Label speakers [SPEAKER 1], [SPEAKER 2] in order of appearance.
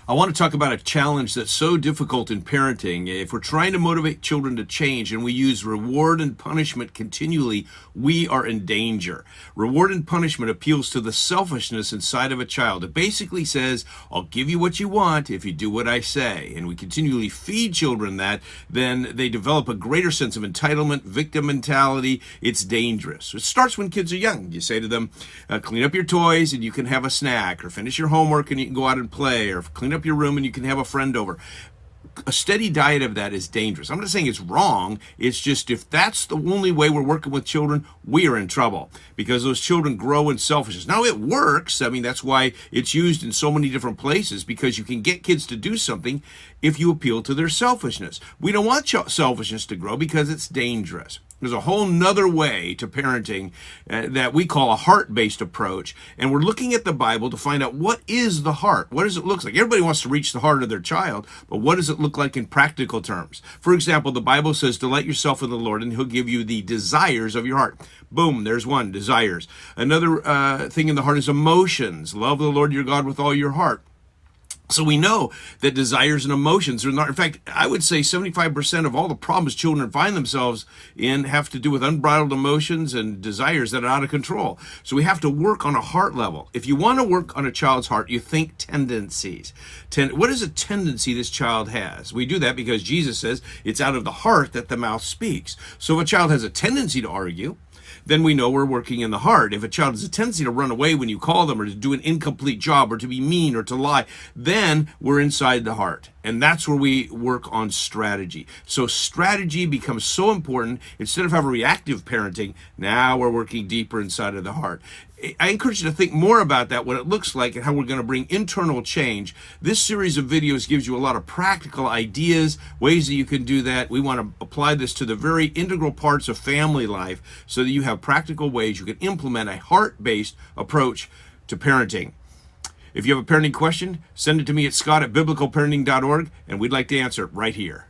[SPEAKER 1] I want to talk about a challenge that's so difficult in parenting. If we're trying to motivate children to change and we use reward and punishment continually, we are in danger. Reward and punishment appeals to the selfishness inside of a child. It basically says, I'll give you what you want if you do what I say. And we continually feed children that, then they develop a greater sense of entitlement, victim mentality. It's dangerous. It starts when kids are young. You say to them, clean up your toys and you can have a snack, or finish your homework and you can go out and play, or clean up your room and you can have a friend over. A steady diet of that is dangerous. I'm not saying it's wrong. It's just if that's the only way we're working with children, we are in trouble because those children grow in selfishness. Now it works. I mean, that's why it's used in so many different places, because you can get kids to do something if you appeal to their selfishness. We don't want selfishness to grow because it's dangerous. There's a whole nother way to parenting that we call a heart-based approach. And we're looking at the Bible to find out what is the heart. What does it look like? Everybody wants to reach the heart of their child, but what does it look like in practical terms? For example, the Bible says, delight yourself in the Lord and he'll give you the desires of your heart. Boom, there's one, desires. Another thing in the heart is emotions. Love the Lord your God with all your heart. So we know that desires and emotions are not, in fact, I would say 75% of all the problems children find themselves in have to do with unbridled emotions and desires that are out of control. So we have to work on a heart level. If you want to work on a child's heart, you think tendencies. What is a tendency this child has? We do that because Jesus says it's out of the heart that the mouth speaks. So if a child has a tendency to argue, then we know we're working in the heart. If a child has a tendency to run away when you call them, or to do an incomplete job, or to be mean, or to lie, then we're inside the heart. And that's where we work on strategy. So strategy becomes so important. Instead of having reactive parenting, now we're working deeper inside of the heart. I encourage you to think more about that, what it looks like, and how we're going to bring internal change. This series of videos gives you a lot of practical ideas, ways that you can do that. We want to apply this to the very integral parts of family life so that you have practical ways you can implement a heart-based approach to parenting. If you have a parenting question, send it to me at scott@biblicalparenting.org, and we'd like to answer it right here.